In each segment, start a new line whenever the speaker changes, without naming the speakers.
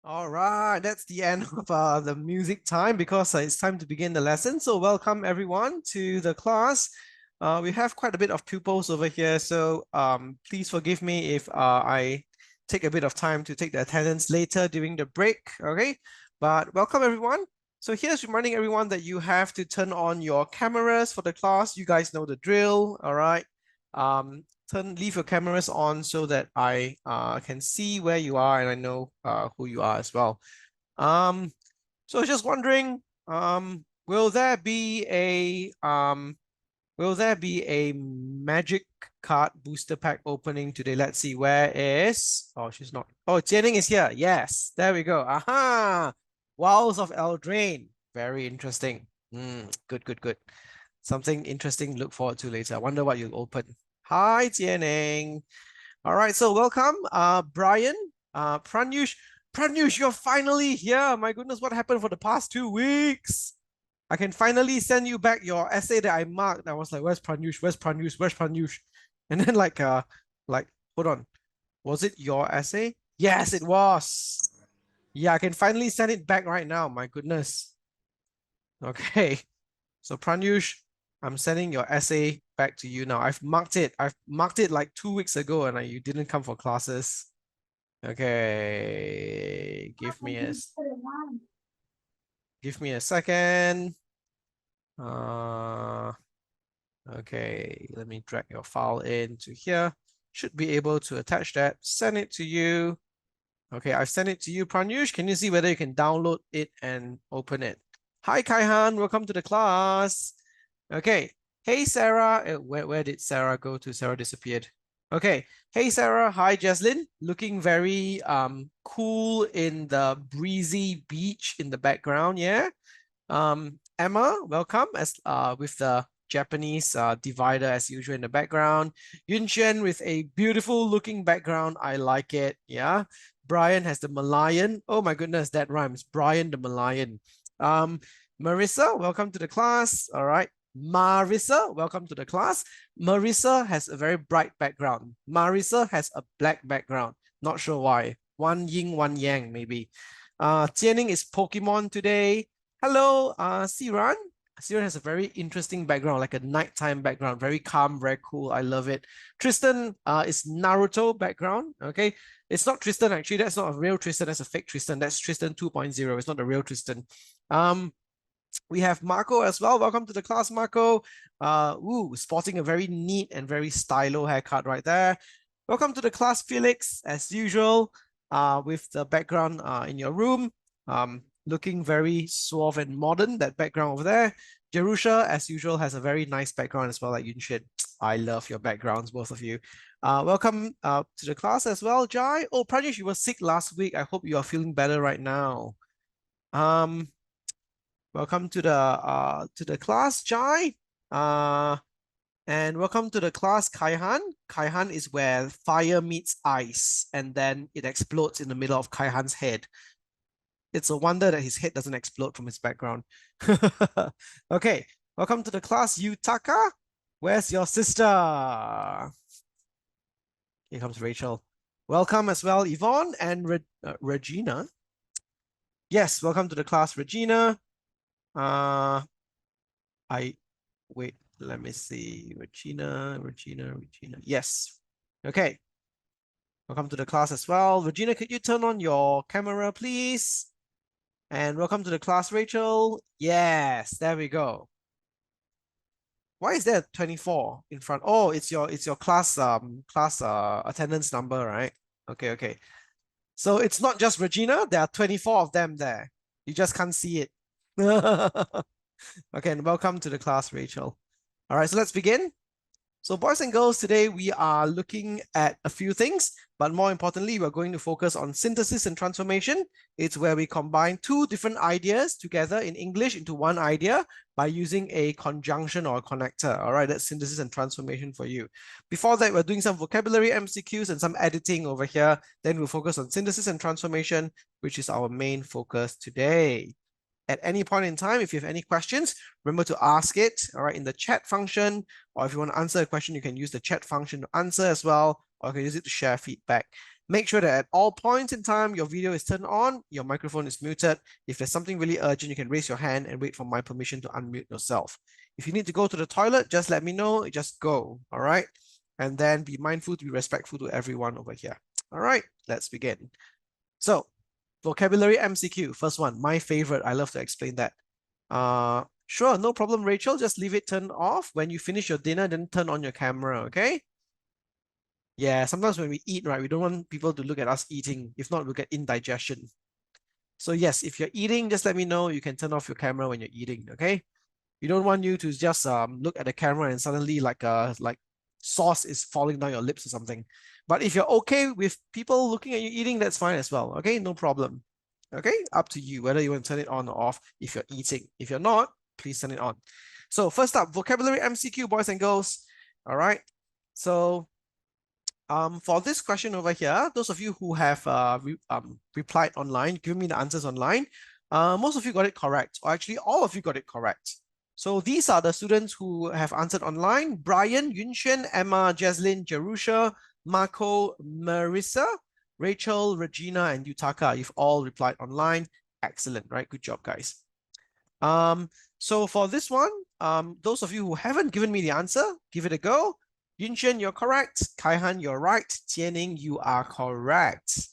All right, that's the end of the music time because it's time to begin the lesson. So welcome everyone to the class. We have quite a bit of pupils over here, so please forgive me if I take a bit of time to take the attendance later during the break, okay? But welcome everyone. So here's reminding everyone that you have to turn on your cameras for the class. You guys know the drill, all right? Leave your cameras on so that I can see where you are and I know who you are as well. So I was just wondering, will there be a magic card booster pack opening today? Let's see, where is, oh, she's not, oh, Jianing is here. Yes, there we go. Aha, Walls of Eldraine. Very interesting. Good, good, good. Something interesting to look forward to later. I wonder what you'll open. Hi, Jianing. All right, so welcome, Brian, Pranyush. Pranyush, you're finally here. My goodness, what happened for the past 2 weeks? I can finally send you back your essay that I marked. I was like, where's Pranyush? Where's Pranyush? Where's Pranyush? And then hold on. Was it your essay? Yes, it was. Yeah, I can finally send it back right now. My goodness. Okay. So Pranyush, I'm sending your essay back to you now. I've marked it. I've marked it like 2 weeks ago and you didn't come for classes. Okay. Give me a second. Okay, let me drag your file into here. Should be able to attach that. Send it to you. Okay, I've sent it to you, Pranyush. Can you see whether you can download it and open it? Hi, Kaihan. Welcome to the class. Okay. Hey, Sarah. Where did Sarah go to? Sarah disappeared. Okay. Hey, Sarah. Hi, Jaslyn. Looking very cool in the breezy beach in the background. Yeah. Emma, welcome as with the Japanese divider as usual in the background. Yunxian with a beautiful looking background. I like it. Yeah. Brian has the Malayan. Oh my goodness, that rhymes. Brian the Malayan. Marissa, welcome to the class. All right. Marissa, welcome to the class. Marissa has a very bright background. Marissa has a black background. Not sure why. One yin, one yang, maybe. Jianing is Pokemon today. Hello, Siran. Siran has a very interesting background, like a nighttime background, very calm, very cool. I love it. Tristan is Naruto background. Okay, it's not Tristan actually. That's not a real Tristan. That's a fake Tristan. That's Tristan 2.0. It's not the real Tristan. We have Marco as well. Welcome to the class, Marco. Sporting a very neat and very stylo haircut right there. Welcome to the class, Felix, as usual. With the background in your room. Looking very suave and modern, that background over there. Jerusha, as usual, has a very nice background as well, like Yunshin. I love your backgrounds, both of you. Welcome to the class as well, Jai. Oh, Prajesh, you were sick last week. I hope you are feeling better right now. Welcome to the class, Jai. And welcome to the class, Kaihan. Kaihan is where fire meets ice, and then it explodes in the middle of Kaihan's head. It's a wonder that his head doesn't explode from his background. Okay, welcome to the class, Yutaka. Where's your sister? Here comes Rachel. Welcome as well, Yvonne and Regina. Yes, welcome to the class, Regina. Wait, let me see. Regina. Yes. Okay. Welcome to the class as well. Regina, could you turn on your camera, please? And welcome to the class, Rachel. Yes, there we go. Why is there 24 in front? Oh, it's your class attendance number, right? Okay. So it's not just Regina, there are 24 of them there. You just can't see it. Okay, and welcome to the class, Rachel. All right, so let's begin. So boys and girls, today we are looking at a few things, but more importantly, we're going to focus on synthesis and transformation. It's where we combine two different ideas together in English into one idea by using a conjunction or a connector. All right, that's synthesis and transformation for you. Before that, we're doing some vocabulary MCQs and some editing over here. Then we'll focus on synthesis and transformation, which is our main focus today. At any point in time, if you have any questions, remember to ask it, all right, in the chat function, or if you want to answer a question, you can use the chat function to answer as well, or you can use it to share feedback. Make sure that at all points in time, your video is turned on, your microphone is muted. If there's something really urgent, you can raise your hand and wait for my permission to unmute yourself. If you need to go to the toilet, just let me know, just go, all right? And then be mindful to be respectful to everyone over here. All right, let's begin. So, vocabulary MCQ, first one, my favorite. I love to explain that. Sure, no problem, Rachel. Just leave it turned off. When you finish your dinner, then turn on your camera, okay? Yeah, sometimes when we eat, right, we don't want people to look at us eating. If not, we'll get indigestion. So yes, if you're eating, just let me know. You can turn off your camera when you're eating, okay? We don't want you to just look at the camera and suddenly like sauce is falling down your lips or something. But if you're okay with people looking at you eating, that's fine as well, okay? No problem. Okay, up to you whether you want to turn it on or off if you're eating. If you're not, please turn it on. So first up, vocabulary MCQ, boys and girls. All right. So for this question over here, those of you who have replied online, given me the answers online, most of you got it correct, or actually all of you got it correct. So these are the students who have answered online: Brian, Yunshen, Emma, Jaslyn, Jerusha, Marco, Marissa, Rachel, Regina, and Yutaka. You've all replied online. Excellent, right? Good job, guys. So for this one, those of you who haven't given me the answer, give it a go. Yunshen, you're correct. Kaihan, you're right. Tianing, you are correct.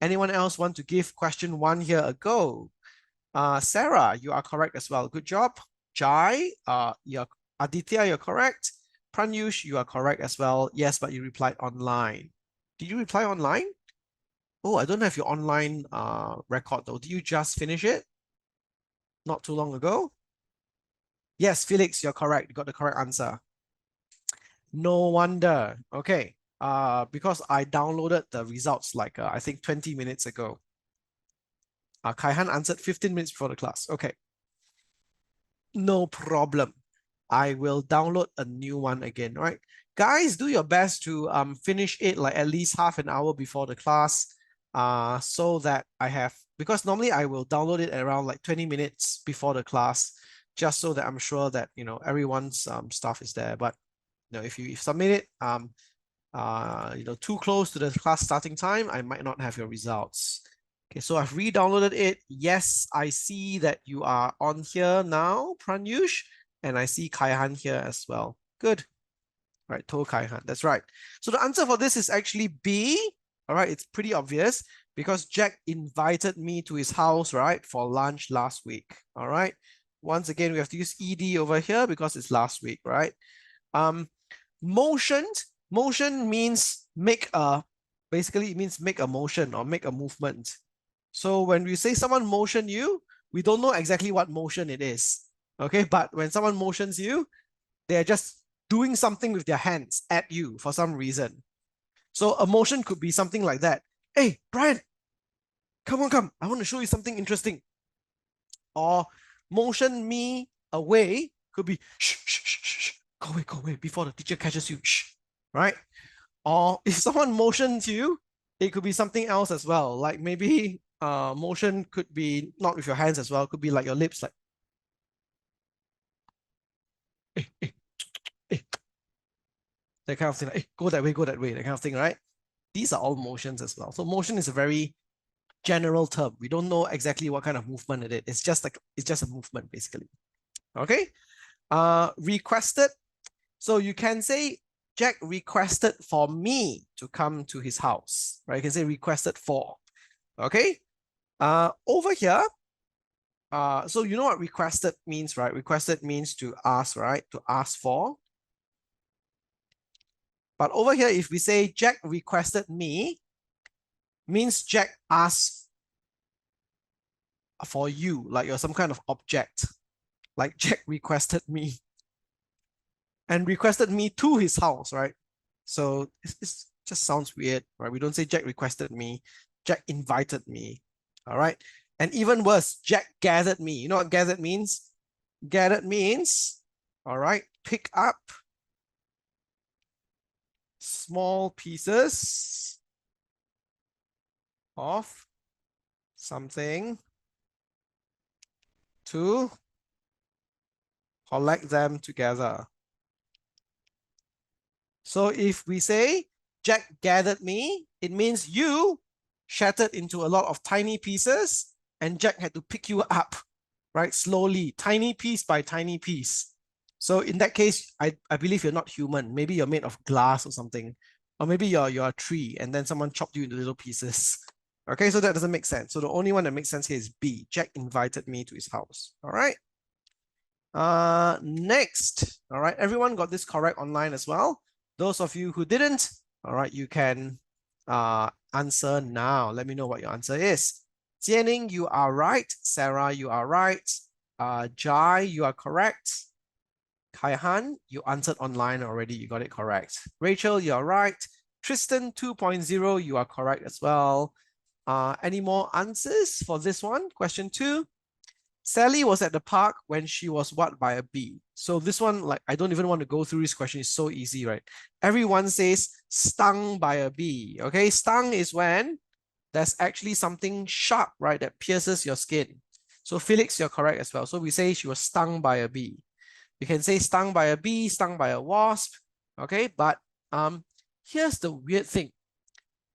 Anyone else want to give question one here a go? Sarah, you are correct as well. Good job. Jai, Aditya, you're correct. Pranyush, you are correct as well. Yes, but you replied online. Did you reply online? Oh, I don't have your online record though. Did you just finish it? Not too long ago? Yes, Felix, you're correct. You got the correct answer. No wonder. Okay. Because I downloaded the results like I think 20 minutes ago. Kaihan answered 15 minutes before the class. Okay. No problem. I will download a new one again, right? Guys, do your best to finish it like at least half an hour before the class. So that I have, because normally I will download it around like 20 minutes before the class, just so that I'm sure that everyone's stuff is there. But if you submit it too close to the class starting time, I might not have your results. Okay, so I've re-downloaded it. Yes, I see that you are on here now, Pranyush, and I see Kaihan here as well. Good. All right, To Kaihan, that's right. So the answer for this is actually B. All right, it's pretty obvious because Jack invited me to his house, right, for lunch last week. All right. Once again, we have to use ED over here because it's last week, right? Motion means basically it means make a motion or make a movement. So when we say someone motion you, we don't know exactly what motion it is. Okay, but when someone motions you, they're just doing something with their hands at you for some reason. So a motion could be something like that. Hey, Brian, come on, come. I want to show you something interesting. Or motion me away could be shh, shh, shh, shh, go away before the teacher catches you. Shh, right? Or if someone motions you, it could be something else as well. Like maybe motion could be not with your hands as well. It could be like your lips, like that kind of thing. Like, go that way, that kind of thing, right? These are all motions as well. So motion is a very general term. We don't know exactly what kind of movement it is. It's just a movement basically. Okay. Requested. So you can say Jack requested for me to come to his house, right? You can say requested for. Okay. Over here, so you know what requested means, right? Requested means to ask, right? To ask for. But over here, if we say Jack requested me, means Jack asked for you, like you're some kind of object. Like Jack requested me and requested me to his house, right? So it just sounds weird, right? We don't say Jack requested me, Jack invited me, all right? And even worse, Jack gathered me. You know what gathered means? Gathered means, all right, pick up small pieces of something to collect them together. So if we say Jack gathered me, it means you shattered into a lot of tiny pieces and Jack had to pick you up, right? Slowly, tiny piece by tiny piece. So in that case, I believe you're not human. Maybe you're made of glass or something. Or maybe you're a tree and then someone chopped you into little pieces. Okay, so that doesn't make sense. So the only one that makes sense here is B. Jack invited me to his house. All right. Next. All right, everyone got this correct online as well. Those of you who didn't, all right, you can answer now. Let me know what your answer is. Jianing, you are right. Sarah, you are right. Jai, you are correct. Kai Han, you answered online already. You got it correct. Rachel, you are right. Tristan 2.0, you are correct as well. Any more answers for this one? Question 2. Sally was at the park when she was what by a bee. So this one, like, I don't even want to go through this question. It's so easy, right? Everyone says stung by a bee. Okay, stung is when there's actually something sharp, right, that pierces your skin. So Felix, you're correct as well. So we say she was stung by a bee. You can say stung by a bee, stung by a wasp. Okay, but here's the weird thing.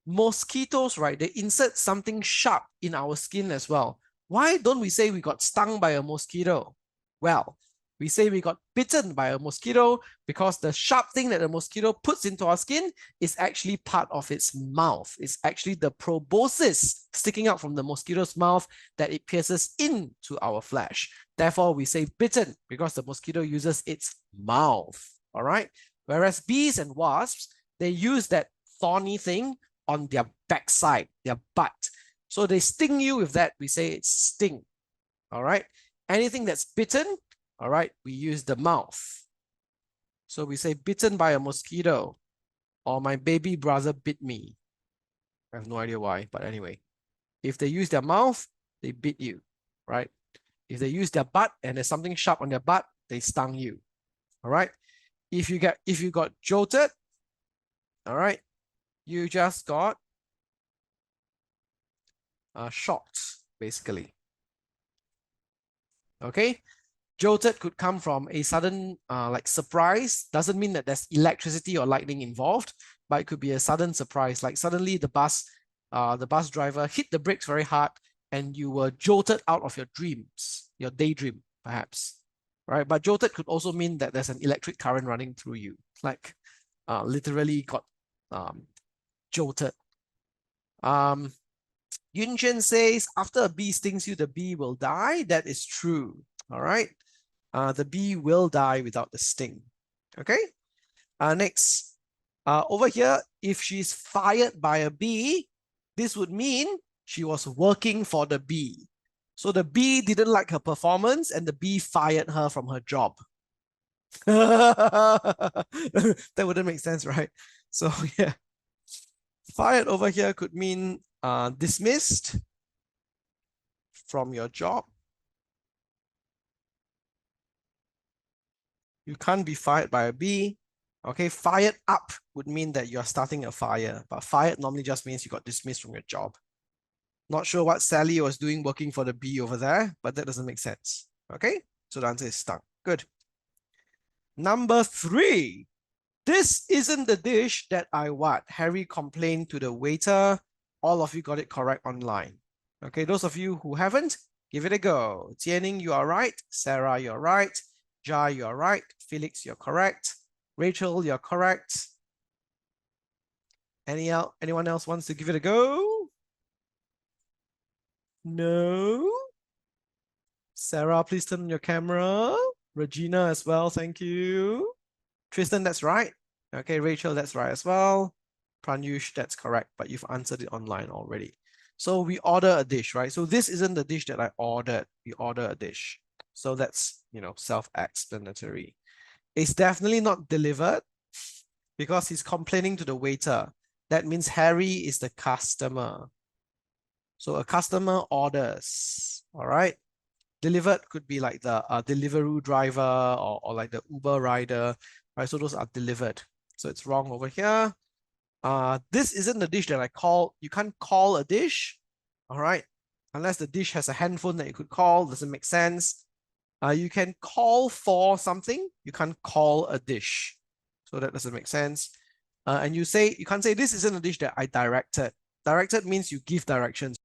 Mosquitoes, right, they insert something sharp in our skin as well. Why don't we say we got stung by a mosquito? Well, we say we got bitten by a mosquito because the sharp thing that the mosquito puts into our skin is actually part of its mouth. It's actually the proboscis sticking out from the mosquito's mouth that it pierces into our flesh. Therefore, we say bitten because the mosquito uses its mouth, all right? Whereas bees and wasps, they use that thorny thing on their backside, their butt. So they sting you with that, we say it's sting, all right? Anything that's bitten, all right, we use the mouth. So we say bitten by a mosquito, or my baby brother bit me. I have no idea why, but anyway. If they use their mouth, they bit you, right? If they use their butt and there's something sharp on their butt, they stung you, all right? If you got jolted, all right, you just got shocked, basically. Okay, jolted could come from a sudden like surprise. Doesn't mean that there's electricity or lightning involved, but it could be a sudden surprise. Like suddenly the bus driver hit the brakes very hard and you were jolted out of your dreams, your daydream, perhaps. Right? But jolted could also mean that there's an electric current running through you, like literally got jolted. Yunchen says, after a bee stings you, the bee will die. That is true. All right. The bee will die without the sting. Okay. Next. Over here, if she's fired by a bee, this would mean she was working for the bee. So the bee didn't like her performance and the bee fired her from her job. That wouldn't make sense, right? So yeah. Fired over here could mean dismissed from your job. You can't be fired by a bee. Okay, fired up would mean that you're starting a fire, but fired normally just means you got dismissed from your job. Not sure what Sally was doing working for the bee over there, but that doesn't make sense. Okay, so the answer is stung. Good. Number 3. This isn't the dish that I want. Harry complained to the waiter. All of you got it correct online. Okay, those of you who haven't, give it a go. Jianing, you are right. Sarah, you're right. Jai, you're right. Felix, you're correct. Rachel, you're correct. Anyone else wants to give it a go? No? Sarah, please turn on your camera. Regina as well, thank you. Tristan, that's right. Okay, Rachel, that's right as well. Pranyush, that's correct, but you've answered it online already. So we order a dish, right? So this isn't the dish that I ordered. We order a dish. So that's, self-explanatory. It's definitely not delivered because he's complaining to the waiter. That means Harry is the customer. So a customer orders, all right? Delivered could be like the Deliveroo driver or like the Uber rider, right? So those are delivered. So it's wrong over here. This isn't the dish that I call. You can't call a dish, all right? Unless the dish has a handphone that you could call, doesn't make sense. You can call for something. You can't call a dish. So that doesn't make sense. and you can't say this isn't a dish that I directed. Directed means you give directions.